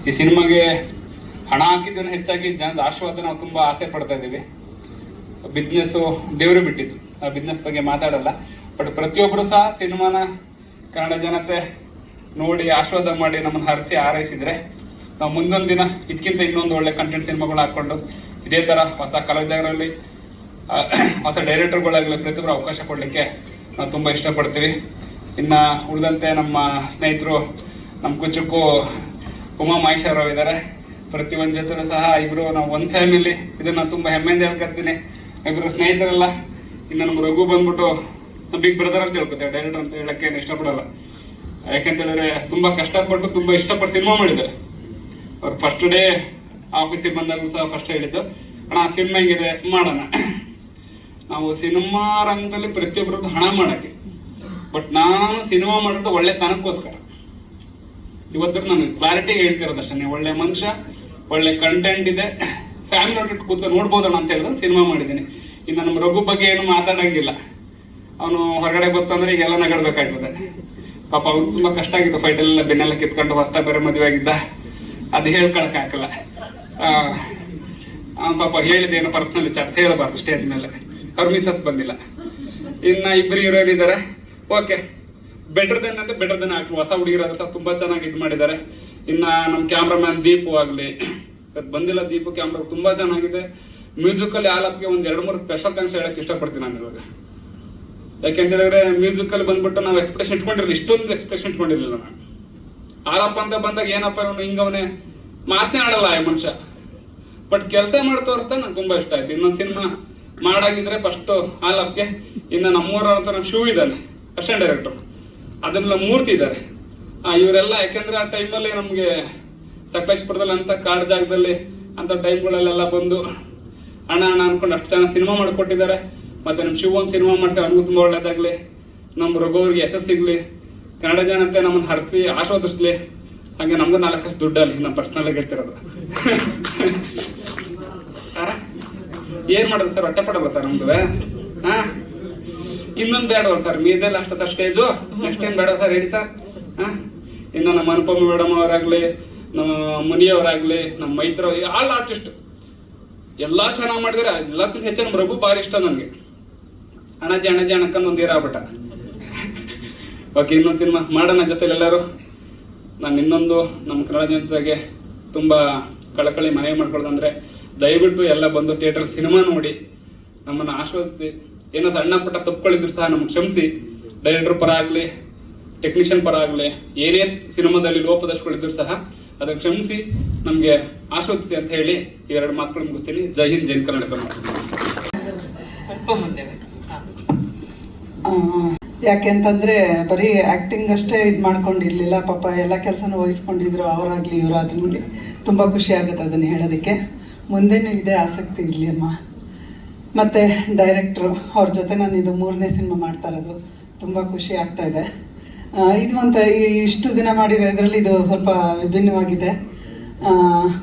ಈ ಸಿನಿಮಾಗೆ ಹಣ ಹಾಕಿದ್ದನ್ನು ಹೆಚ್ಚಾಗಿ ಜನದ ಆಶೀರ್ವಾದ ನಾವು ತುಂಬ ಆಸೆ ಪಡ್ತಾ ಇದ್ದೀವಿ. ಬಿಸ್ನೆಸ್ಸು ದೇವರು ಬಿಟ್ಟಿದ್ದು, ಆ ಬಿಸ್ನೆಸ್ ಬಗ್ಗೆ ಮಾತಾಡಲ್ಲ. ಬಟ್ ಪ್ರತಿಯೊಬ್ಬರು ಸಹ ಸಿನಿಮಾನ ಕನ್ನಡ ಜನತೆ ನೋಡಿ ಆಶೀರ್ವಾದ ಮಾಡಿ ನಮ್ಮನ್ನು ಹರಿಸಿ ಹಾರೈಸಿದರೆ ನಾವು ಮುಂದೊಂದು ದಿನ ಇದಕ್ಕಿಂತ ಇನ್ನೊಂದು ಒಳ್ಳೆ ಕಂಟೆಂಟ್ ಸಿನಿಮಾಗಳು ಹಾಕ್ಕೊಂಡು ಇದೇ ಥರ ಹೊಸ ಕಲಾವಿದರಲ್ಲಿ ಹೊಸ ಡೈರೆಕ್ಟರ್ಗಳಾಗಲಿ ಪ್ರತಿಯೊಬ್ಬರು ಅವಕಾಶ ಕೊಡಲಿಕ್ಕೆ ನಾವು ತುಂಬ ಇಷ್ಟಪಡ್ತೀವಿ. ಇನ್ನು ಉಳಿದಂತೆ ನಮ್ಮ ಸ್ನೇಹಿತರು ನಮ್ಮ ಕುಚ್ಚಕ್ಕೂ ಉಮಾ ಮಹೇಶ್ವರರಾವ್ ಇದ್ದಾರೆ. ಪ್ರತಿಯೊಂದು ಜೊತೆ ಸಹ ಇಬ್ಬರು ನಾವು ಒಂದು ಫ್ಯಾಮಿಲಿ, ಇದನ್ನು ತುಂಬ ಹೆಮ್ಮೆಯಿಂದ ಹೇಳ್ಕೊತೀನಿ. ಇಬ್ಬರು ಸ್ನೇಹಿತರೆಲ್ಲ. ಇನ್ನು ನಮ್ಮ ರಘು ಬಂದ್ಬಿಟ್ಟು ಬಿಗ್ ಬ್ರದರ್ ಅಂತ ಹೇಳ್ಕೊತೇವೆ, ಡೈರೆಕ್ಟರ್ ಅಂತ ಹೇಳೋಕ್ಕೆ ಇಷ್ಟಪಡಲ್ಲ. ಯಾಕೆಂತೇಳಿದ್ರೆ ತುಂಬ ಕಷ್ಟಪಟ್ಟು ತುಂಬ ಇಷ್ಟಪಟ್ಟು ಸಿನಿಮಾ ಮಾಡಿದ್ದಾರೆ. ಅವ್ರು ಫಸ್ಟ್ ಡೇ ಆಫೀಸಿಗೆ ಬಂದಾಗಲೂ ಸಹ ಫಸ್ಟ್ ಹೇಳಿದ್ದು, ಅಣ್ಣ ಸಿನಿಮಾ ಹೆಂಗಿದೆ ಮಾಡೋಣ. ನಾವು ಸಿನಿಮಾ ರಂಗದಲ್ಲಿ ಪ್ರತಿಯೊಬ್ಬರದ್ದು ಹಣ ಮಾಡೋಕ್ಕೆ, ಬಟ್ ನಾನು ಸಿನಿಮಾ ಮಾಡೋದು ಒಳ್ಳೆ ತನಕ್ಕೋಸ್ಕರ. ಇವತ್ತು ನಾನು ಕ್ಲಾರಿಟಿ ಹೇಳ್ತಿರೋದಷ್ಟೇ, ಒಳ್ಳೆ ಮನುಷ್ಯ, ಒಳ್ಳೆ ಕಂಟೆಂಟ್ ಇದೆ, ಫ್ಯಾಮಿಲಿ ಒಟ್ಟಿಟ್ಟು ಕೂತ್ಕೊಂಡು ನೋಡ್ಬೋದಣ್ಣ ಅಂತ ಹೇಳಿದ್ರೆ ಸಿನಿಮಾ ಮಾಡಿದ್ದೀನಿ. ಇನ್ನು ನಮ್ಮ ರಘು ಬಗ್ಗೆ ಏನು ಮಾತಾಡೋಂಗಿಲ್ಲ. ಅವನು ಹೊರಗಡೆ ಗೊತ್ತಂದ್ರೆ ಈಗೆಲ್ಲ ನಗಡ್ಬೇಕಾಯ್ತದೆ. ಪಾಪ ಅವ್ನು ತುಂಬ ಕಷ್ಟ ಆಗಿತ್ತು, ಫೈಟೆಲ್ಲ ಬೆನ್ನೆಲ್ಲ ಕಿತ್ಕೊಂಡು ಹೊಸ್ತಾ ಬೇರೆ ಮದುವೆ ಆಗಿದ್ದ, ಅದು ಹೇಳ್ಕೊಳಕ್ಕಾಗಲ್ಲ. ಪಾಪ ಹೇಳಿದ್ದೇನು ಪರ್ಸ್ನಲ್ ವಿಚಾರ ಹೇಳಬಾರ್ದು ಸ್ಟೇಜ್ ಮೇಲೆ. ಅವ್ರ ಮಿಸಸ್ ಬಂದಿಲ್ಲ. ಇನ್ನು ಇಬ್ಬರು ಹೀರೋಯಿನ್ ಇದ್ದಾರೆ. ಓಕೆ, ಬೆಟರ್ ದೆನ್ ಅಂತ ಬೆಟರ್ ದೆನ್ ಆಗ್ಲಿ. ಹೊಸ ಹುಡುಗಿರಾದ್ರು ಸಹ ತುಂಬ ಚೆನ್ನಾಗಿ ಇದು ಮಾಡಿದ್ದಾರೆ. ಇನ್ನು ನಮ್ಮ ಕ್ಯಾಮ್ರಾಮ್ಯಾನ್ ದೀಪು ಆಗಲಿ, ಬಂದಿಲ್ಲ ದೀಪು, ಕ್ಯಾಮ್ರಾ ತುಂಬ ಚೆನ್ನಾಗಿದೆ. ಮ್ಯೂಸಿಕಲ್ಲಿ ಆಲಪ್ಗೆ ಒಂದು 2-3 ಸ್ಪೆಷಲ್ ಥ್ಯಾಂಕ್ಸ್ ಹೇಳಕ್ಕೆ ಇಷ್ಟಪಡ್ತೀನಿ ನಾನು ಇವಾಗ. ಯಾಕೆಂತೇಳಿದ್ರೆ ಮ್ಯೂಸಿಕಲ್ಲಿ ಬಂದ್ಬಿಟ್ಟು ನಾವು ಎಕ್ಸ್ಪ್ರೆಷನ್ ಇಟ್ಕೊಂಡಿರಲಿಲ್ಲ, ಇಷ್ಟೊಂದು ಎಕ್ಸ್ಪ್ರೆಷನ್ ಇಟ್ಕೊಂಡಿರಲಿಲ್ಲ ನಾನು. ಆಲಪ್ಪ ಅಂತ ಬಂದಾಗ ಏನಪ್ಪ ಇವನು ಹಿಂಗವನೇ ಮಾತನೇ ಆಡಲ್ಲ ಆ ಮನುಷ್ಯ, ಬಟ್ ಕೆಲಸ ಮಾಡಿ ತೋರಿಸ್ತಾ ನಂಗೆ ತುಂಬ ಇಷ್ಟ ಆಯ್ತು. ಇನ್ನೊಂದು ಸಿನಿಮಾ ಮಾಡಾಗಿದ್ರೆ ಫಸ್ಟು ಆಲಪ್ಗೆ. ಇನ್ನು ನಮ್ಮೂರ ಅಂತ ನಮ್ಮ ಶಿವ ಇದ್ದಾನೆ ಅಸಿಸ್ಟೆಂಟ್ ಡೈರೆಕ್ಟರ್, ಅದನ್ನೆಲ್ಲ ಮೂರ್ತಿ ಇದ್ದಾರೆ. ಇವರೆಲ್ಲ ಯಾಕೆಂದ್ರೆ ಆ ಟೈಮಲ್ಲಿ ನಮಗೆ ಸಕಲೇಶ್ಪುರದಲ್ಲಿ ಅಂತ ಕಾಡು ಜಾಗದಲ್ಲಿ ಅಂಥ ಟೈಮ್ಗಳಲ್ಲೆಲ್ಲ ಬಂದು ಅಣ್ಣ ಅನ್ಕೊಂಡು ಅಷ್ಟು ಚೆನ್ನಾಗಿ ಸಿನಿಮಾ ಮಾಡಿಕೊಟ್ಟಿದ್ದಾರೆ. ಮತ್ತು ನಮ್ಮ ಶಿವ ಒಂದು ಸಿನಿಮಾ ಮಾಡ್ತಾರೆ, ನನಗೂ ತುಂಬ ಒಳ್ಳೇದಾಗಲಿ. ನಮ್ಮ ರಘುವ್ರಿಗೆ ಯಶಸ್ಸು ಸಿಗಲಿ, ಕನ್ನಡ ಜನತೆ ನಮ್ಮನ್ನು ಹರಿಸಿ ಆಶೀರ್ವದಿಸ್ಲಿ. ಹಾಗೆ ನಮಗೂ 4 ಲಕ್ಷ ದುಡ್ಡಲ್ಲಿ ನಮ್ಮ ಪರ್ಸ್ನಲ್ಲಾಗಿ ಹೇಳ್ತಿರೋದು. ಏನು ಮಾಡೋದು ಸರ್, ಹೊಟ್ಟೆ ಪಡೋಲ್ಲ ಸರ್ ನಮ್ದು. ಇನ್ನೊಂದು ಬೇಡವಲ್ಲ ಸರ್, ಮೀದೆಲ್ಲ ಅಷ್ಟ ಸರ್ ಸ್ಟೇಜು, ನೆಕ್ಸ್ಟ್ ಏನು ಬೇಡ ಸರ್, ಹೇಳಿ ಸರ್. ಇನ್ನು ನಮ್ಮ ಅನುಪಮ ಮೇಡಮ್ ಅವರಾಗಲಿ, ನಮ್ಮ ಮುನಿಯವರಾಗಲಿ, ನಮ್ಮ ಮೈತ್ರ, ಆಲ್ ಆರ್ಟಿಸ್ಟ್ ಎಲ್ಲ ಚೆನ್ನಾಗಿ ಮಾಡಿದ್ರೆ. ಎಲ್ಲಕ್ಕಿಂತ ಹೆಚ್ಚು ನಮ್ಮ ರಘು ಭಾರಿ ಇಷ್ಟ ನನಗೆ. ಅಣಜಿ ಅಣಕ್ಕಂದು ಒಂದು ಆಗ್ಬಿಟ್ಟ. ಓಕೆ, ಇನ್ನೊಂದು ಸಿನಿಮಾ ಮಾಡೋಣ ಜೊತೆಲಿ ಎಲ್ಲರೂ. ನಾನು ಇನ್ನೊಂದು ನಮ್ಮ ಕನ್ನಡ ಜನತೆಗೆ ತುಂಬ ಕಳಕಳಿ ಮನವಿ ಮಾಡ್ಕೊಳ್ಳೋದಂದರೆ, ದಯವಿಟ್ಟು ಎಲ್ಲ ಬಂದು ಥಿಯೇಟರ್ ಸಿನಿಮಾ ನೋಡಿ ನಮ್ಮನ್ನು ಆಶ್ವಾದಿಸಿ. ಏನೋ ಸಣ್ಣ ಪುಟ್ಟ ತಪ್ಪುಗಳಿದ್ರು ಸಹ ನಮ್ಗೆ ಕ್ಷಮಿಸಿ. ಡೈರೆಕ್ಟರ್ ಪರ ಆಗಲಿ, ಟೆಕ್ನಿಷಿಯನ್ ಪರ ಆಗಲಿ, ಏನೇ ಸಿನಿಮಾದಲ್ಲಿ ಲೋಪದೋಷಗಳಿದ್ರು ಸಹ ಅದನ್ನು ಕ್ಷಮಿಸಿ ನಮಗೆ ಆಶ್ವಾದಿಸಿ ಅಂತ ಹೇಳಿ ಈ 2 ಮಾತುಗಳು ಮುಗಿಸ್ತೀನಿ. ಜೈ ಹಿಂದ್, ಜೈ ಕರ್ನಾಟಕ. ಯಾಕೆಂತಂದರೆ ಬರೀ ಆ್ಯಕ್ಟಿಂಗ್ ಅಷ್ಟೇ ಇದು ಮಾಡ್ಕೊಂಡಿರಲಿಲ್ಲ, ಪಾಪ ಎಲ್ಲ ಕೆಲಸನೂ ವಹಿಸ್ಕೊಂಡಿದ್ರು ಅವರಾಗಲಿ ಇವರಾದ್ರೂ. ತುಂಬ ಖುಷಿ ಆಗುತ್ತೆ ಅದನ್ನು ಹೇಳೋದಕ್ಕೆ. ಮುಂದೆನೂ ಇದೇ ಆಸಕ್ತಿ ಇರಲಿ ಅಮ್ಮ. ಮತ್ತು ಡೈರೆಕ್ಟ್ರು ಅವ್ರ ಜೊತೆ ನಾನು ಇದು 3ನೇ ಸಿನಿಮಾ ಮಾಡ್ತಾ ಇರೋದು, ತುಂಬ ಖುಷಿ ಆಗ್ತಾಯಿದೆ. ಇದು ಅಂತ ಇಷ್ಟು ದಿನ ಮಾಡಿರೋ ಇದರಲ್ಲಿ ಇದು ಸ್ವಲ್ಪ ವಿಭಿನ್ನವಾಗಿದೆ.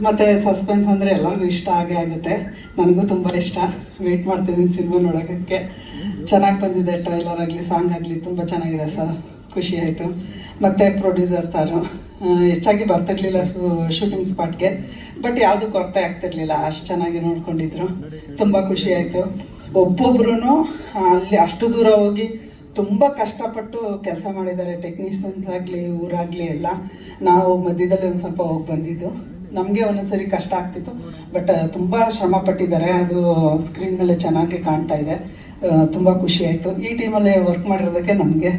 ಮತ್ತು ಸಸ್ಪೆನ್ಸ್ ಅಂದರೆ ಎಲ್ಲರಿಗೂ ಇಷ್ಟ ಆಗೇ ಆಗುತ್ತೆ. ನನಗೂ ತುಂಬ ಇಷ್ಟ, ವೆಯ್ಟ್ ಮಾಡ್ತಿದ್ದೀನಿ ಸಿನಿಮಾ ನೋಡೋಕ್ಕೆ. ಚೆನ್ನಾಗಿ ಬಂದಿದೆ, ಟ್ರೈಲರ್ ಆಗಲಿ ಸಾಂಗ್ ಆಗಲಿ ತುಂಬ ಚೆನ್ನಾಗಿದೆ ಸರ್, ಖುಷಿ ಆಯಿತು. ಮತ್ತು ಪ್ರೊಡ್ಯೂಸರ್ ಸಾರು ಹೆಚ್ಚಾಗಿ ಬರ್ತಿರ್ಲಿಲ್ಲ ಶೂಟಿಂಗ್ ಸ್ಪಾಟ್ಗೆ, ಬಟ್ ಯಾವುದೂ ಕೊರತೆ ಆಗ್ತಿರ್ಲಿಲ್ಲ, ಅಷ್ಟು ಚೆನ್ನಾಗಿ ನೋಡ್ಕೊಂಡಿದ್ರು. ತುಂಬ ಖುಷಿ ಆಯಿತು. ಒಬ್ಬೊಬ್ರು ಅಲ್ಲಿ ಅಷ್ಟು ದೂರ ಹೋಗಿ ತುಂಬ ಕಷ್ಟಪಟ್ಟು ಕೆಲಸ ಮಾಡಿದ್ದಾರೆ. ಟೆಕ್ನಿಷಿಯನ್ಸ್ ಆಗಲಿ ಊರಾಗಲಿ ಎಲ್ಲ. ನಾವು ಮಧ್ಯದಲ್ಲಿ ಒಂದು ಸ್ವಲ್ಪ ಹೋಗಿ ಬಂದಿದ್ದು, ನಮಗೆ ಒಂದೊಂದ್ಸರಿ ಕಷ್ಟ ಆಗ್ತಿತ್ತು, ಬಟ್ ತುಂಬ ಶ್ರಮ ಪಟ್ಟಿದ್ದಾರೆ. ಅದು ಸ್ಕ್ರೀನ್ ಮೇಲೆ ಚೆನ್ನಾಗಿ ಕಾಣ್ತಾ ಇದೆ. ತುಂಬ ಖುಷಿ ಆಯಿತು. ಈ ಟೀಮಲ್ಲಿ ವರ್ಕ್ ಮಾಡಿರೋದಕ್ಕೆ ನನಗೆ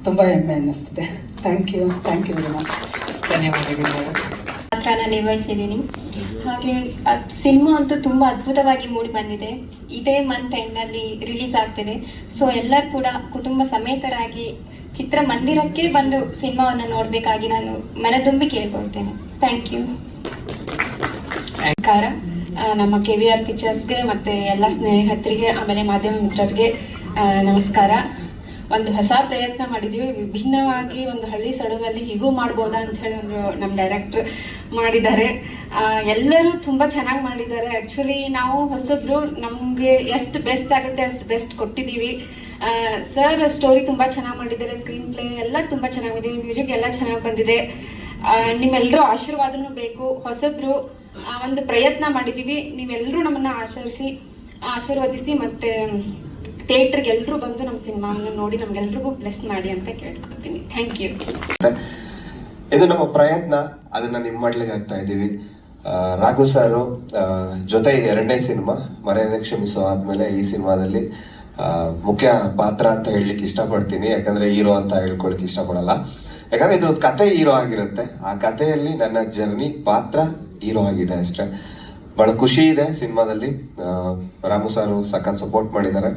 ತುಂಬ ಹೆಮ್ಮೆ ಅನ್ನಿಸ್ತಿದೆ. Thank you very much. ಧನ್ಯವಾದಗಳು. ಪಾತ್ರನ ನಿರ್ವಹಿಸಿದ್ದೀನಿ. ಹಾಗೆ ಸಿನಿಮಾ ಅಂತೂ ತುಂಬ ಅದ್ಭುತವಾಗಿ ಮೂಡಿ ಬಂದಿದೆ. ಇದೇ ಮಂತ್ ಎಂಡಲ್ಲಿ ರಿಲೀಸ್ ಆಗ್ತಿದೆ. ಸೊ ಎಲ್ಲರೂ ಕೂಡ ಕುಟುಂಬ ಸಮೇತರಾಗಿ ಚಿತ್ರಮಂದಿರಕ್ಕೆ ಬಂದು ಸಿನಿಮಾವನ್ನು ನೋಡಬೇಕಾಗಿ ನಾನು ಮನದುಂಬಿ ಕೇಳಿಕೊಳ್ತೇನೆ. Thank you. ನಮಸ್ಕಾರ. ನಮ್ಮ KVR ಪಿಕ್ಚರ್ಸ್ಗೆ ಮತ್ತು ಎಲ್ಲ ಸ್ನೇಹಿತರಿಗೆ, ಆಮೇಲೆ ಮಾಧ್ಯಮ ಮಿತ್ರರಿಗೆ ನಮಸ್ಕಾರ. ಒಂದು ಹೊಸ ಪ್ರಯತ್ನ ಮಾಡಿದ್ದೀವಿ, ವಿಭಿನ್ನವಾಗಿ ಒಂದು ಹಳ್ಳಿ ಸೊಗಡಲ್ಲಿ ಹೀಗೂ ಮಾಡ್ಬೋದಾ ಅಂತ ಹೇಳಿ ನಮ್ಮ ಡೈರೆಕ್ಟ್ರ್ ಮಾಡಿದ್ದಾರೆ. ಎಲ್ಲರೂ ತುಂಬ ಚೆನ್ನಾಗಿ ಮಾಡಿದ್ದಾರೆ. ಆ್ಯಕ್ಚುಲಿ ನಾವು ಹೊಸಬ್ರು, ನಮಗೆ ಎಷ್ಟು ಬೆಸ್ಟ್ ಆಗುತ್ತೆ ಅಷ್ಟು ಬೆಸ್ಟ್ ಕೊಟ್ಟಿದ್ದೀವಿ. ಸರ್ ಸ್ಟೋರಿ ತುಂಬ ಚೆನ್ನಾಗಿ ಮಾಡಿದ್ದಾರೆ, ಸ್ಕ್ರೀನ್ ಪ್ಲೇ ಎಲ್ಲ ತುಂಬ ಚೆನ್ನಾಗಿದೆ, ಮ್ಯೂಸಿಕ್ ಎಲ್ಲ ಚೆನ್ನಾಗಿ ಬಂದಿದೆ. ನಿಮ್ಮೆಲ್ಲರೂ ಆಶೀರ್ವಾದನೂ ಬೇಕು. ಹೊಸಬ್ರು ಒಂದು ಪ್ರಯತ್ನ ಮಾಡಿದ್ದೀವಿ, ನೀವೆಲ್ಲರೂ ನಮ್ಮನ್ನು ಆಶೀರ್ವದಿಸಿ ಮತ್ತು ಥಿಯೇಟ್ರಿಗೆ ಎಲ್ಲರೂ ಬಂದು ನಮ್ಮ ಸಿನಿಮಾವನ್ನು ನೋಡಿ ನಮ್ಗೆಲ್ರಿಗೂ ಬ್ಲೆಸ್ ಮಾಡಿ ಅಂತ ಕೇಳ್ಕೊಳ್ತೀನಿ. Thank you. ಇದು ನಮ್ಮ ಪ್ರಯತ್ನ, ಅದನ್ನ ನಿಮ್ಮ ಮಾಡ್ಲಿಕ್ಕೆ ಆಗ್ತಾ ಇದ್ದೀವಿ. ರಾಘು ಸಾರು ಜೊತೆ ಇದು 2ನೇ ಸಿನಿಮಾ, ಮರ್ಯಾದೆ ಕ್ಷಮಿಸೋ ಆದ್ಮೇಲೆ ಈ ಸಿನಿಮಾದಲ್ಲಿ ಮುಖ್ಯ ಪಾತ್ರ ಅಂತ ಹೇಳಲಿಕ್ಕೆ ಇಷ್ಟಪಡ್ತೀನಿ. ಯಾಕಂದ್ರೆ ಹೀರೋ ಅಂತ ಹೇಳ್ಕೊಳಕ್ಕೆ ಇಷ್ಟಪಡಲ್ಲ, ಯಾಕಂದ್ರೆ ಇದ್ರದ್ದು ಕತೆ ಹೀರೋ ಆಗಿರುತ್ತೆ. ಆ ಕಥೆಯಲ್ಲಿ ನನ್ನ ಜರ್ನಿ ಪಾತ್ರ ಹೀರೋ ಆಗಿದೆ ಅಷ್ಟೇ. ಬಹಳ ಖುಷಿ ಇದೆ ಸಿನಿಮಾದಲ್ಲಿ. ರಾಮು ಸಾರು ಸಖತ್ ಸಪೋರ್ಟ್ ಮಾಡಿದ್ದಾರೆ.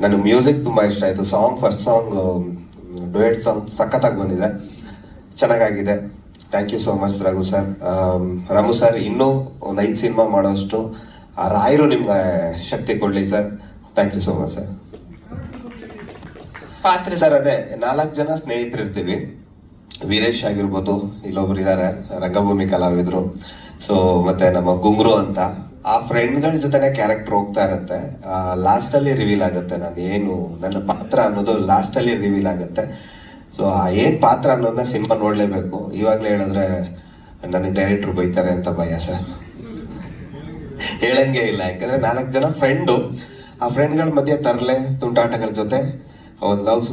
ನನಗೆ ಮ್ಯೂಸಿಕ್ ತುಂಬಾ ಇಷ್ಟ ಆಯಿತು. ಫಸ್ಟ್ ಸಾಂಗ್ ಡುಯೆಟ್ ಸಾಂಗ್ ಸಖತ್ತಾಗಿ ಬಂದಿದೆ, ಚೆನ್ನಾಗಾಗಿದೆ. Thank you so much Raghu sir. Ramu sir ಇನ್ನೂ ಒಂದು 5 ಸಿನಿಮಾ ಮಾಡೋಷ್ಟು ಆ ರಾಯರು ನಿಮ್ಗೆ ಶಕ್ತಿ ಕೊಡಲಿ sir. Thank you so much sir. Sir ಅದೇ 4 ಜನ ಸ್ನೇಹಿತರು ಇರ್ತೀವಿ. ವೀರೇಶ್ ಆಗಿರ್ಬೋದು, ಇಲ್ಲೊಬ್ರು ಇದ್ದಾರೆ ರಂಗಭೂಮಿ ಕಲಾವಿದರು, ಸೊ ಮತ್ತೆ ನಮ್ಮ ಗುಂಗ್ರು ಅಂತ. ಆ ಫ್ರೆಂಡ್ಗಳ ಜೊತೆನೆ ಕ್ಯಾರೆಕ್ಟರ್ ಹೋಗ್ತಾ ಇರುತ್ತೆ. ಲಾಸ್ಟಲ್ಲಿ ರಿವೀಲ್ ಆಗುತ್ತೆ ನಾನು ಏನು ನನ್ನ ಪಾತ್ರ ಅನ್ನೋದು ಲಾಸ್ಟಲ್ಲಿ ರಿವೀಲ್ ಆಗುತ್ತೆ. ಸೊ ಏನು ಪಾತ್ರ ಅನ್ನೋದನ್ನ ಸಿನಿಮಾ ನೋಡಲೇಬೇಕು. ಇವಾಗಲೇ ಹೇಳಿದ್ರೆ ನನಗೆ ಡೈರೆಕ್ಟ್ರು ಬೈತಾರೆ ಅಂತ ಭಯ ಸರ್, ಹೇಳಂಗೆ ಇಲ್ಲ. ಯಾಕಂದರೆ 4 ಜನ ಫ್ರೆಂಡು, ಆ ಫ್ರೆಂಡ್ಗಳ ಮಧ್ಯೆ ತರಲೆ ತುಂಟಾಟಗಳ ಜೊತೆ ಲವ್ಸ್,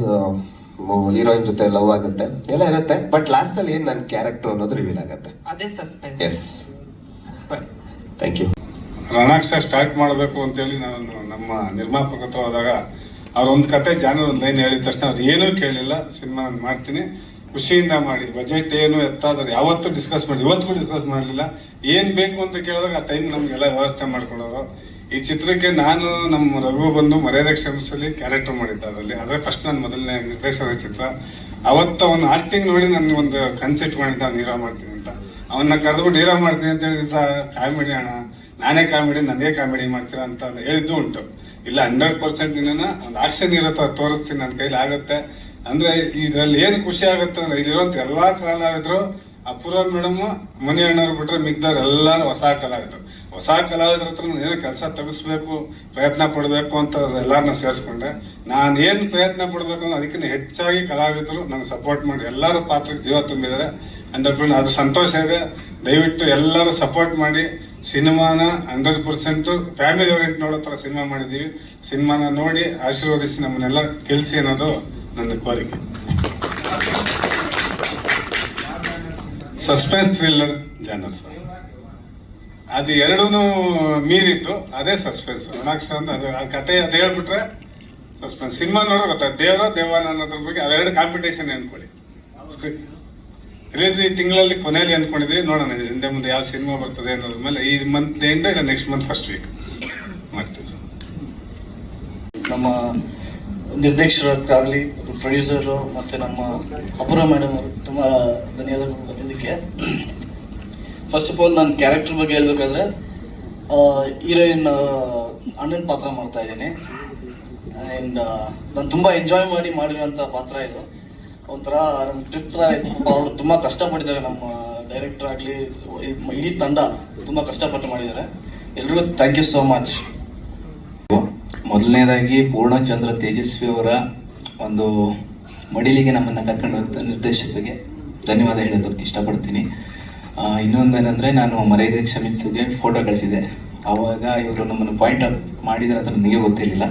ಹೀರೋಯಿನ್ ಜೊತೆ ಲವ್ ಆಗುತ್ತೆ, ಎಲ್ಲ ಇರುತ್ತೆ. ಬಟ್ ಲಾಸ್ಟಲ್ಲಿ ಏನು ನನ್ನ ಕ್ಯಾರೆಕ್ಟರ್ ಅನ್ನೋದು ರಿವೀಲ್ ಆಗುತ್ತೆ. ಅದೇ suspense. Yes, thank you. Ranaksha start ಮಾಡಬೇಕು ಅಂತೇಳಿ ನಾನು ನಮ್ಮ ನಿರ್ಮಾಪಕ ಹತ್ರ ಹೋದಾಗ ಅವ್ರೊಂದು ಕತೆ ಜಾನರ್ ಒಂದು ಲೈನ್ ಹೇಳಿದ ತಕ್ಷಣ ಅವ್ರು ಏನೂ ಕೇಳಲಿಲ್ಲ, ಸಿನಿಮಾ ನಾನು ಮಾಡ್ತೀನಿ ಖುಷಿಯಿಂದ ಮಾಡಿ, ಬಜೆಟ್ ಏನು ಎತ್ತಾದ್ರೆ ಯಾವತ್ತೂ ಡಿಸ್ಕಸ್ ಮಾಡಿ, ಇವತ್ತು ಡಿಸ್ಕಸ್ ಮಾಡಲಿಲ್ಲ. ಏನು ಬೇಕು ಅಂತ ಕೇಳಿದಾಗ ಆ ಟೈಮ್ ನಮಗೆಲ್ಲ ವ್ಯವಸ್ಥೆ ಮಾಡ್ಕೊಂಡವರು. ಈ ಚಿತ್ರಕ್ಕೆ ನಾನು ನಮ್ಮ ರಘು ಬಂದು ಮರ್ಯಾದೆ ಕ್ಷಮಿಸಲಿ ಕ್ಯಾರೆಕ್ಟರ್ ಮಾಡಿದ್ದೆ ಅದರಲ್ಲಿ. ಅದೇ ಫಸ್ಟ್ ನನ್ನ ಮೊದಲನೇ ನಿರ್ದೇಶನದ ಚಿತ್ರ. ಅವತ್ತು ಅವನು ಆಕ್ಟಿಂಗ್ ನೋಡಿ ನನ್ನ ಒಂದು ಕನ್ಸೆಪ್ಟ್ ಮಾಡಿದ್ದ, ಅವ್ನು ಹೀರೋ ಮಾಡ್ತೀನಿ ಅಂತ. ಅವನ್ನ ಕರೆದ್ಬಿಟ್ಟು ಹೀರೋ ಮಾಡ್ತೀನಿ ಅಂತ ಹೇಳಿದ ಕಾಮಿಡಿ ಅಣ್ಣ, ನಾನೇ ಕಾಮಿಡಿ, ನನಗೆ ಕಾಮಿಡಿ ಮಾಡ್ತೀರಾ ಅಂತ ಹೇಳಿದ್ದು ಉಂಟು. ಇಲ್ಲ 100% ನಿನ್ನ ಒಂದು ಆಕ್ಷನ್ ಇರುತ್ತೆ, ತೋರಿಸ್ತೀನಿ, ನನ್ನ ಕೈಲಿ ಆಗುತ್ತೆ. ಅಂದ್ರೆ ಇದ್ರಲ್ಲಿ ಏನು ಖುಷಿ ಆಗುತ್ತೆ ಅಂದ್ರೆ ಇಲ್ಲಿರೋಂಥ ಎಲ್ಲಾ ಕಲಾವಿದರು, ಅಪೂರ್ವ ಮೇಡಮ್, ಮನಿ ಅಣ್ಣವ್ರು ಬಿಟ್ರೆ ಮಿಗ್ದವ್ರು ಎಲ್ಲರೂ ಹೊಸ ಕಲಾವಿದರು ಹತ್ರ ಏನೋ ಕೆಲಸ ತೆಗಿಸ್ಬೇಕು, ಪ್ರಯತ್ನ ಪಡಬೇಕು ಅಂತ ಎಲ್ಲರನ್ನ ಸೇರಿಸ್ಕೊಂಡೆ. ನಾನು ಏನು ಪ್ರಯತ್ನ ಪಡಬೇಕು ಅನ್ನೋ ಅದಕ್ಕಿಂತ ಹೆಚ್ಚಾಗಿ ಕಲಾವಿದರು ನನಗೆ ಸಪೋರ್ಟ್ ಮಾಡಿ ಎಲ್ಲರೂ ಪಾತ್ರಕ್ಕೆ ಜೀವ ತುಂಬಿದ್ದಾರೆ. 100% ಅದು ಸಂತೋಷ ಇದೆ. ದಯವಿಟ್ಟು ಎಲ್ಲರೂ ಸಪೋರ್ಟ್ ಮಾಡಿ ಸಿನಿಮಾನ 100% ಫ್ಯಾಮಿಲಿ ಓರಿಯೆಂಟ್ ನೋಡೋ ಥರ ಸಿನಿಮಾ ಮಾಡಿದ್ದೀವಿ. ಸಿನಿಮಾನ ನೋಡಿ ಆಶೀರ್ವದಿಸಿ ನಮ್ಮನ್ನೆಲ್ಲ ಗೆಲ್ಲಿಸಿ ಅನ್ನೋದು ನನ್ನ ಕೋರಿಕೆ. ಸಸ್ಪೆನ್ಸ್ ಥ್ರಿಲ್ಲರ್ ಜಾನರ್ ಸರ್, ಅದು ಎರಡೂ ಮೀರಿತ್ತು, ಅದೇ ಸಸ್ಪೆನ್ಸ್. ರಣಾಕ್ಷ ಅಂದ್ರೆ ಅದು ಆ ಕತೆ ಅದು ಹೇಳ್ಬಿಟ್ರೆ ಸಸ್ಪೆನ್ಸ್. ಸಿನಿಮಾ ನೋಡೋ ಗೊತ್ತಾಯ್ತು, ದೇವಾನ ಅನ್ನೋದ್ರ ಬಗ್ಗೆ ಅವೆರಡು ಕಾಂಪಿಟೇಷನ್ ಅನ್ಕೊಳ್ಳಿ. ರಿಲೀಸ್ ಈ ತಿಂಗಳಲ್ಲಿ ಕೊನೆಯಲ್ಲಿ ಅನ್ಕೊಂಡಿದ್ದೀವಿ, ನೋಡೋಣ ಹಿಂದೆ ಮುಂದೆ ಯಾವ ಸಿನಿಮಾ ಬರ್ತದೆ ಅನ್ನೋದ್ರ ಮೇಲೆ. ಈ ಮಂತ್ ಎಂಡ್ ಇಲ್ಲ ನೆಕ್ಸ್ಟ್ ಮಂತ್ ಫಸ್ಟ್ ವೀಕ್ ಮಾಡ್ತೀವಿ ಸರ್. ನಮ್ಮ ನಿರ್ದೇಶಕರಾಗಲಿ, ಪ್ರೊಡ್ಯೂಸರು ಮತ್ತು ನಮ್ಮ ಅಪೂರ್ವ ಮೇಡಮ್ ಅವರು ತುಂಬ ಧನ್ಯವಾದಗಳು ಬಂದಿದ್ದಕ್ಕೆ. ಫಸ್ಟ್ ಆಫ್ ಆಲ್ ನಾನು ಕ್ಯಾರೆಕ್ಟರ್ ಬಗ್ಗೆ ಹೇಳ್ಬೇಕಾದ್ರೆ ಹೀರೋಯಿನ್ ಅಣ್ಣನ ಪಾತ್ರ ಮಾಡ್ತಾ ಇದ್ದೀನಿ. ಆ್ಯಂಡ್ ನಾನು ತುಂಬ ಎಂಜಾಯ್ ಮಾಡಿರೋಂಥ ಪಾತ್ರ ಇದು. ಒಂಥರ ನಮ್ಮ ಟ್ರಿಪ್ ಅವರು ತುಂಬ ಕಷ್ಟಪಟ್ಟಿದ್ದಾರೆ. ನಮ್ಮ ಡೈರೆಕ್ಟರ್ ಆಗಲಿ, ಇಡೀ ತಂಡ ತುಂಬ ಕಷ್ಟಪಟ್ಟು ಮಾಡಿದ್ದಾರೆ. ಎಲ್ರಿಗೂ ಥ್ಯಾಂಕ್ ಯು ಸೋ ಮಚ್. ಮೊದಲನೇದಾಗಿ ಪೂರ್ಣಚಂದ್ರ ತೇಜಸ್ವಿ ಅವರ ಒಂದು ಮಡಿಲಿಗೆ ನಮ್ಮನ್ನು ಕರ್ಕೊಂಡು ಹೋದ ನಿರ್ದೇಶಕರಿಗೆ ಧನ್ಯವಾದ ಹೇಳೋದಕ್ಕೆ ಇಷ್ಟಪಡ್ತೀನಿ. ಇನ್ನೊಂದೇನೆಂದರೆ, ನಾನು ಮರ್ಯಾದೆ ಕ್ಷಮಿಸಿಗೆ ಫೋಟೋ ಕಳಿಸಿದೆ. ಆವಾಗ ಇವರು ನಮ್ಮನ್ನು ಪಾಯಿಂಟ್ ಅಪ್ ಮಾಡಿದ್ರೆ ಅಂತ ನನಗೆ ಗೊತ್ತಿರಲಿಲ್ಲ.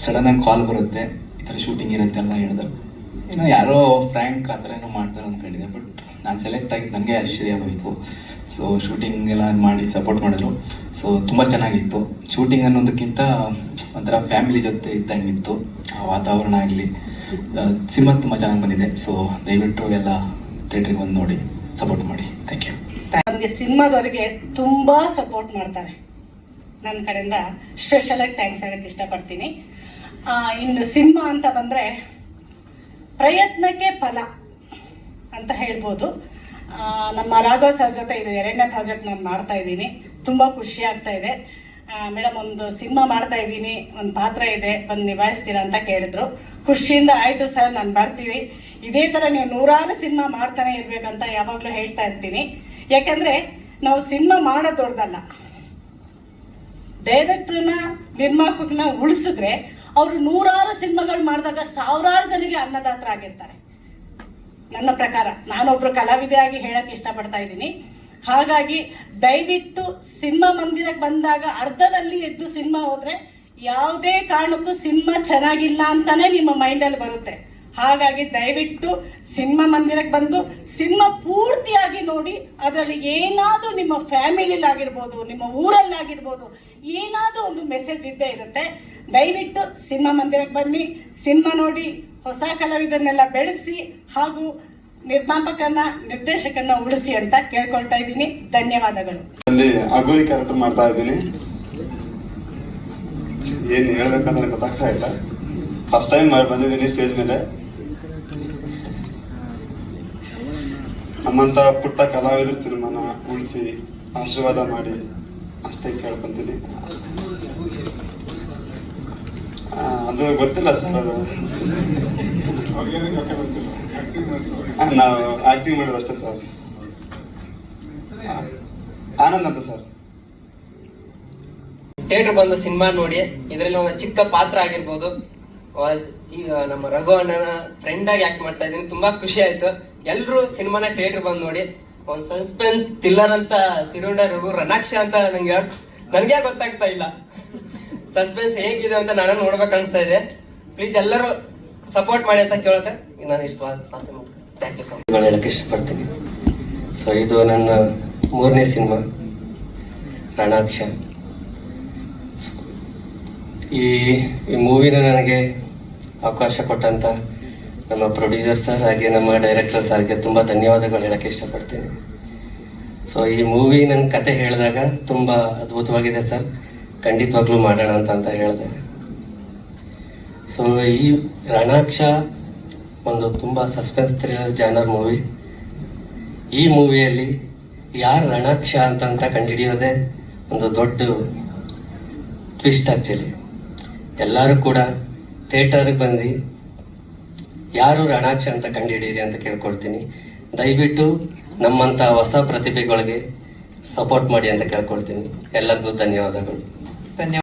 ಸಡನ್ನಾಗಿ ಕಾಲ್ ಬರುತ್ತೆ, ಈ ಥರ ಶೂಟಿಂಗ್ ಇರುತ್ತೆ ಅಂತ ಹೇಳಿದ್ರು. ಏನೋ ಯಾರೋ ಫ್ರ್ಯಾಂಕ್ ಆ ಥರ ಏನೋ ಮಾಡ್ತಾರೆ ಅಂದ್ಕೊಂಡಿದ್ದೆ. ಬಟ್ ನಾನು ಸೆಲೆಕ್ಟ್ ಆಗಿದ್ದು ನನಗೆ ಆಶ್ಚರ್ಯವಾಯಿತು. ಸೊ ಶೂಟಿಂಗ್ ಎಲ್ಲ ಮಾಡಿ ಸಪೋರ್ಟ್ ಮಾಡಿದ್ರು. ಸೊ ತುಂಬ ಚೆನ್ನಾಗಿತ್ತು. ಶೂಟಿಂಗ್ ಅನ್ನೋದಕ್ಕಿಂತ ಒಂಥರ ಫ್ಯಾಮಿಲಿ ಜೊತೆ ಇದ್ದಂಗಿತ್ತು. ಆ ವಾತಾವರಣ ಆಗಲಿ, ಸಿನಿಮಾ ತುಂಬ ಚೆನ್ನಾಗಿ ಬಂದಿದೆ. ಸೊ ದಯವಿಟ್ಟು ಎಲ್ಲ ಥಿಯೇಟ್ರಿಗೆ ಬಂದು ನೋಡಿ, ಸಪೋರ್ಟ್ ಮಾಡಿ. Thank you. ನನಗೆ ಸಿನಿಮಾದವರಿಗೆ ತುಂಬ ಸಪೋರ್ಟ್ ಮಾಡ್ತಾರೆ. ನನ್ನ ಕಡೆಯಿಂದ ಸ್ಪೆಷಲಾಗಿ ಥ್ಯಾಂಕ್ಸ್ ಹೇಳೋಕ್ಕೆ ಇಷ್ಟಪಡ್ತೀನಿ. ಇನ್ನು ಸಿನಿಮಾ ಅಂತ ಬಂದರೆ ಪ್ರಯತ್ನಕ್ಕೆ ಫಲ ಅಂತ ಹೇಳ್ಬೋದು. ನಮ್ಮ ರಾಘವ್ ಸರ್ ಜೊತೆ ಇದು 2ನೇ ಪ್ರಾಜೆಕ್ಟ್ ನಾನು ಮಾಡ್ತಾ ಇದ್ದೀನಿ. ತುಂಬ ಖುಷಿ ಆಗ್ತಾ ಇದೆ. ಮೇಡಮ್, ಒಂದು ಸಿನಿಮಾ ಮಾಡ್ತಾ ಇದ್ದೀನಿ, ಒಂದು ಪಾತ್ರ ಇದೆ, ಬಂದು ನಿಭಾಯಿಸ್ತೀರಾ ಅಂತ ಕೇಳಿದ್ರು. ಖುಷಿಯಿಂದ ಆಯಿತು ಸರ್, ನಾನು ಬರ್ತೀವಿ. ಇದೇ ಥರ ನೀವು 100 ಸಿನಿಮಾ ಮಾಡ್ತಾನೆ ಇರಬೇಕಂತ ಯಾವಾಗಲೂ ಹೇಳ್ತಾ ಇರ್ತೀನಿ. ಯಾಕೆಂದರೆ ನಾವು ಸಿನಿಮಾ ಮಾಡೋದು ದೊಡ್ಡದಲ್ಲ, ಡೈರೆಕ್ಟ್ರನ್ನ ನಿರ್ಮಾಪಕನ ಉಳಿಸಿದ್ರೆ ಅವರು 100 ಸಿನಿಮಾಗಳು ಮಾಡಿದಾಗ 1000 ಜನರಿಗೆ ಅನ್ನದಾತರ ಆಗಿರ್ತಾರೆ. ನನ್ನ ಪ್ರಕಾರ. ನಾನೊಬ್ರು ಕಲಾವಿದೆಯಾಗಿ ಹೇಳಕ್ಕೆ ಇಷ್ಟಪಡ್ತಾ ಇದ್ದೀನಿ. ಹಾಗಾಗಿ ದಯವಿಟ್ಟು ಸಿನಿಮಾ ಮಂದಿರಕ್ಕೆ ಬಂದಾಗ ಅರ್ಧದಲ್ಲಿ ಎದ್ದು ಸಿನಿಮಾ ಹೋದರೆ ಯಾವುದೇ ಕಾರಣಕ್ಕೂ ಸಿನಿಮಾ ಚೆನ್ನಾಗಿಲ್ಲ ಅಂತಾನೆ ನಿಮ್ಮ ಮೈಂಡಲ್ಲಿ ಬರುತ್ತೆ. ಹಾಗಾಗಿ ದಯವಿಟ್ಟು ಸಿನಿಮಾ ಮಂದಿರಕ್ಕೆ ಬಂದು ಸಿನಿಮಾ ಪೂರ್ತಿಯಾಗಿ ನೋಡಿ. ಅದರಲ್ಲಿ ಏನಾದರೂ ನಿಮ್ಮ ಫ್ಯಾಮಿಲಿಲಾಗಿರ್ಬೋದು, ನಿಮ್ಮ ಊರಲ್ಲಾಗಿರ್ಬೋದು, ಏನಾದರೂ ಒಂದು ಮೆಸೇಜ್ ಇದ್ದೇ ಇರುತ್ತೆ. ದಯವಿಟ್ಟು ಸಿನಿಮಾ ಮಂದಿರಕ್ಕೆ ಬನ್ನಿ, ಸಿನಿಮಾ ನೋಡಿ, ಹೊಸ ಕಲಾವಿದರನ್ನೆಲ್ಲ ಬೆಳೆಸಿ ಹಾಗೂ ನಿರ್ಮಾಪಕನ ನಿರ್ದೇಶಕನ ಉಳಿಸಿ ಅಂತ ಕೇಳ್ಕೊಳ್ತಾ ಇದ್ದೀನಿ. ಧನ್ಯವಾದಗಳು. ಅಲ್ಲಿ ಅಗೋರಿ ಕ್ಯಾರೆಕ್ಟರ್ ಮಾಡ್ತಾ ಇದ್ದೀನಿ. ಏನು ಹೇಳ್ಬೇಕಂದ್ರೆ ಗೊತ್ತಾಗ್ತಾ ಇಲ್ಲ. ಫಸ್ಟ್ ಟೈಮ್ ಬಂದಿದ್ದೀನಿ ಸ್ಟೇಜ್ ಮೇಲೆ. ನಮ್ಮಂತ ಪುಟ್ಟ ಕಲಾವಿದರ ಸಿನಿಮಾನ ಉಳಿಸಿ ಆಶೀರ್ವಾದ ಮಾಡಿ ಅಷ್ಟೇ ಕೇಳ್ಕೊಂತೀನಿ. ಅದು ಗೊತ್ತಿಲ್ಲ ಸರ್, ಅದು ನಾವು ಆಕ್ಟಿಂಗ್ ಮಾಡೋದು ಅಷ್ಟೇ ಸರ್. ಆನಂದ್ ಅಂತ ಸರ್. ಥಿಯೇಟರ್ ಬಂದು ಸಿನಿಮಾ ನೋಡಿ ಇದರಲ್ಲಿ ಒಂದು ಚಿಕ್ಕ ಪಾತ್ರ ಆಗಿರ್ಬೋದು. ಈಗ ನಮ್ಮ ರಘು ಅಣ್ಣನ ಫ್ರೆಂಡ್ ಆಗಿ ಆಕ್ಟ್ ಮಾಡ್ತಾ ಇದ್ದೀನಿ. ತುಂಬಾ ಖುಷಿ ಆಯ್ತು. ಎಲ್ಲರೂ ಸಿನಿಮಾನ ಥಿಯೇಟರ್ ಬಂದು ನೋಡಿ. ಒಂದು ಸಸ್ಪೆನ್ಸ್ ಥ್ರಿಲ್ಲರ್ ಅಂತ ಸಿರುಂಡ ರಘು ರಣಾಕ್ಷ ಅಂತ ನನಗೆ ಗೊತ್ತಾಗ್ತಾ ಇಲ್ಲ. ಸಸ್ಪೆನ್ಸ್ ಹೇಗಿದೆ ಅಂತ ನಾನು ನೋಡ್ಬೇಕು ಅನಿಸ್ತಾ ಇದೆ. ಪ್ಲೀಸ್ ಎಲ್ಲರೂ ಸಪೋರ್ಟ್ ಮಾಡಿ ಅಂತ ಕೇಳೋಕೆ ನಾನು ಇಷ್ಟವಾದ ಮಾತು. Thank you so much. ಹೇಳಕ್ಕೆ ಇಷ್ಟಪಡ್ತೀನಿ. ಸೊ ಇದು ನನ್ನ 3ನೇ ಸಿನಿಮಾ ರಣಾಕ್ಷ. ಈ ಮೂವಿನ ನನಗೆ ಅವಕಾಶ ಕೊಟ್ಟಂತ ನಮ್ಮ ಪ್ರೊಡ್ಯೂಸರ್ ಸರ್ ಹಾಗೆ ನಮ್ಮ ಡೈರೆಕ್ಟರ್ ಸರ್ಗೆ ತುಂಬ ಧನ್ಯವಾದಗಳು ಹೇಳಕ್ಕೆ ಇಷ್ಟಪಡ್ತೀನಿ. ಸೊ ಈ ಮೂವಿ ನನ್ನ ಕತೆ ಹೇಳಿದಾಗ ತುಂಬ ಅದ್ಭುತವಾಗಿದೆ ಸರ್, ಖಂಡಿತವಾಗ್ಲೂ ಮಾಡೋಣ ಅಂತ ಹೇಳಿದೆ. ಸೊ ಈ ರಣಾಕ್ಷ ಒಂದು ತುಂಬ ಸಸ್ಪೆನ್ಸ್ ಥ್ರಿಲ್ಲರ್ ಜಾನರ್ ಮೂವಿ. ಈ ಮೂವಿಯಲ್ಲಿ ಯಾರು ರಣಾಕ್ಷ ಅಂತ ಕಂಡುಹಿಡಿಯೋದೇ ಒಂದು ದೊಡ್ಡ ಟ್ವಿಸ್ಟ್. ಆ್ಯಕ್ಚುಲಿ ಎಲ್ಲರೂ ಕೂಡ ಥಿಯೇಟರ್ಗೆ ಬಂದು ಯಾರು ರಣಾಕ್ಷ ಅಂತ ಕಂಡುಹಿಡೀರಿ ಅಂತ ಕೇಳ್ಕೊಳ್ತೀನಿ. ದಯವಿಟ್ಟು ನಮ್ಮಂಥ ಹೊಸ ಪ್ರತಿಭೆಗಳಿಗೆ ಸಪೋರ್ಟ್ ಮಾಡಿ ಅಂತ ಕೇಳ್ಕೊಳ್ತೀನಿ. ಎಲ್ಲರಿಗೂ ಧನ್ಯವಾದಗಳು.